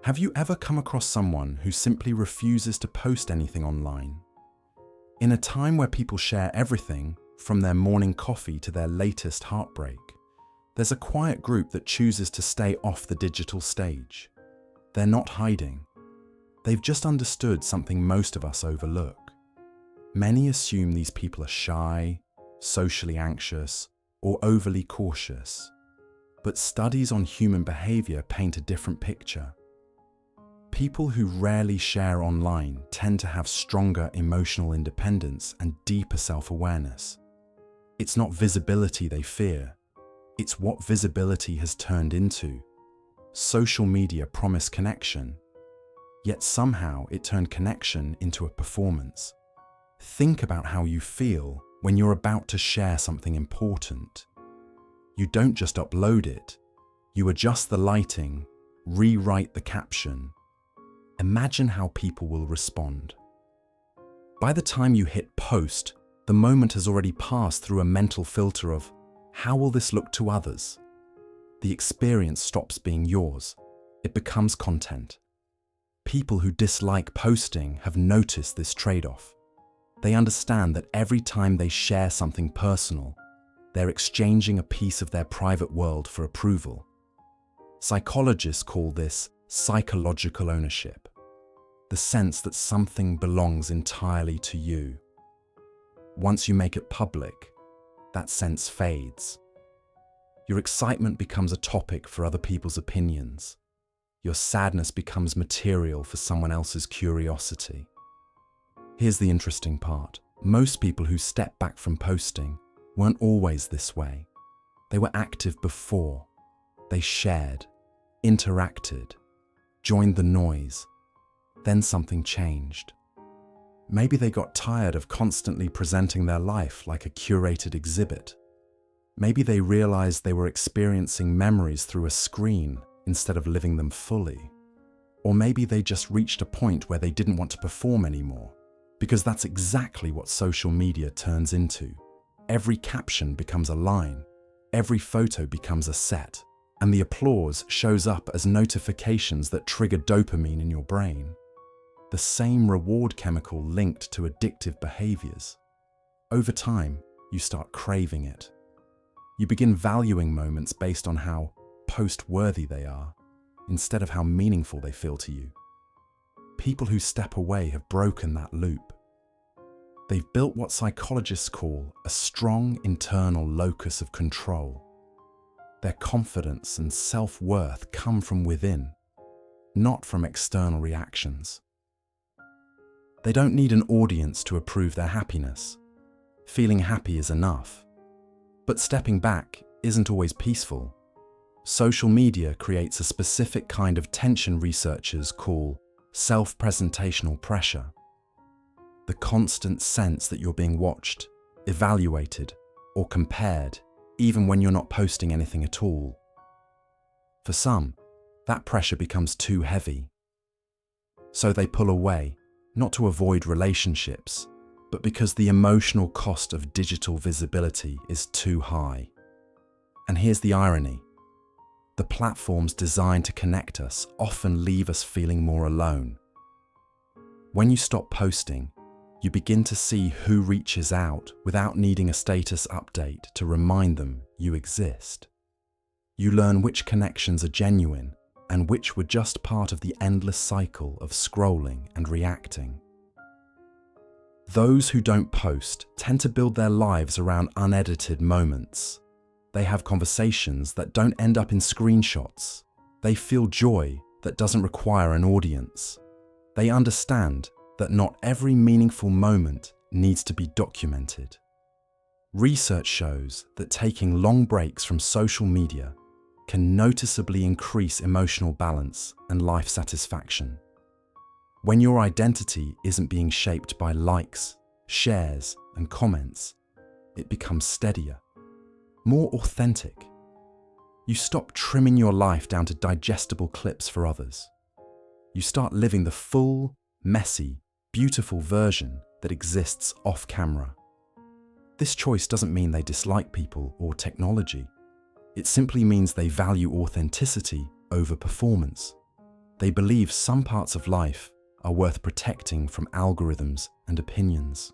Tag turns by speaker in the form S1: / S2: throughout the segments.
S1: Have you ever come across someone who simply refuses to post anything online? In a time where people share everything, from their morning coffee to their latest heartbreak, there's a quiet group that chooses to stay off the digital stage. They're not hiding. They've just understood something most of us overlook. Many assume these people are shy, socially anxious, or overly cautious. But studies on human behavior paint a different picture. People who rarely share online tend to have stronger emotional independence and deeper self-awareness. It's not visibility they fear, it's what visibility has turned into. Social media promised connection, yet somehow it turned connection into a performance. Think about how you feel when you're about to share something important. You don't just upload it, you adjust the lighting, rewrite the caption. Imagine how people will respond. By the time you hit post, the moment has already passed through a mental filter of, how will this look to others? The experience stops being yours. It becomes content. People who dislike posting have noticed this trade-off. They understand that every time they share something personal, they're exchanging a piece of their private world for approval. Psychologists call this psychological ownership, the sense that something belongs entirely to you. Once you make it public, that sense fades. Your excitement becomes a topic for other people's opinions. Your sadness becomes material for someone else's curiosity. Here's the interesting part. Most people who step back from posting weren't always this way. They were active before. They shared, interacted, joined the noise. Then something changed. Maybe they got tired of constantly presenting their life like a curated exhibit. Maybe they realized they were experiencing memories through a screen instead of living them fully. Or maybe they just reached a point where they didn't want to perform anymore, because that's exactly what social media turns into. Every caption becomes a line, every photo becomes a set, and the applause shows up as notifications that trigger dopamine in your brain. The same reward chemical linked to addictive behaviors. Over time, you start craving it. You begin valuing moments based on how post-worthy they are, instead of how meaningful they feel to you. People who step away have broken that loop. They've built what psychologists call a strong internal locus of control. Their confidence and self-worth come from within, not from external reactions. They don't need an audience to approve their happiness. Feeling happy is enough. But stepping back isn't always peaceful. Social media creates a specific kind of tension researchers call self-presentational pressure. The constant sense that you're being watched, evaluated, or compared, even when you're not posting anything at all. For some, that pressure becomes too heavy. So they pull away, not to avoid relationships, but because the emotional cost of digital visibility is too high. And here's the irony. The platforms designed to connect us often leave us feeling more alone. When you stop posting, you begin to see who reaches out without needing a status update to remind them you exist. You learn which connections are genuine and which were just part of the endless cycle of scrolling and reacting. Those who don't post tend to build their lives around unedited moments. They have conversations that don't end up in screenshots. They feel joy that doesn't require an audience. They understand that not every meaningful moment needs to be documented. Research shows that taking long breaks from social media can noticeably increase emotional balance and life satisfaction. When your identity isn't being shaped by likes, shares, and comments, it becomes steadier, more authentic. You stop trimming your life down to digestible clips for others. You start living the full, messy, beautiful version that exists off camera. This choice doesn't mean they dislike people or technology. It simply means they value authenticity over performance. They believe some parts of life are worth protecting from algorithms and opinions.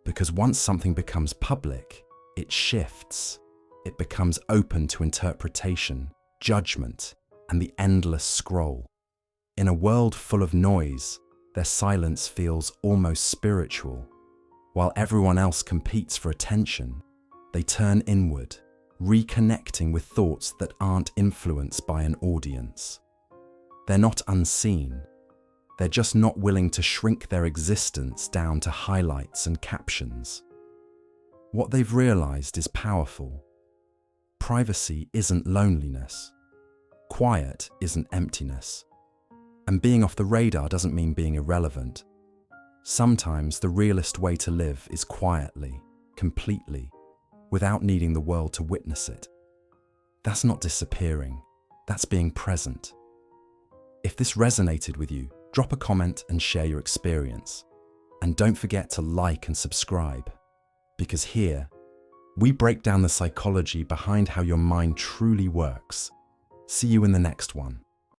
S1: Because once something becomes public, it shifts. It becomes open to interpretation, judgment, and the endless scroll. In a world full of noise, their silence feels almost spiritual. While everyone else competes for attention, they turn inward, reconnecting with thoughts that aren't influenced by an audience. They're not unseen. They're just not willing to shrink their existence down to highlights and captions. What they've realized is powerful. Privacy isn't loneliness. Quiet isn't emptiness. And being off the radar doesn't mean being irrelevant. Sometimes the realest way to live is quietly, completely, without needing the world to witness it. That's not disappearing. That's being present. If this resonated with you, drop a comment and share your experience. And don't forget to like and subscribe, because here, we break down the psychology behind how your mind truly works. See you in the next one.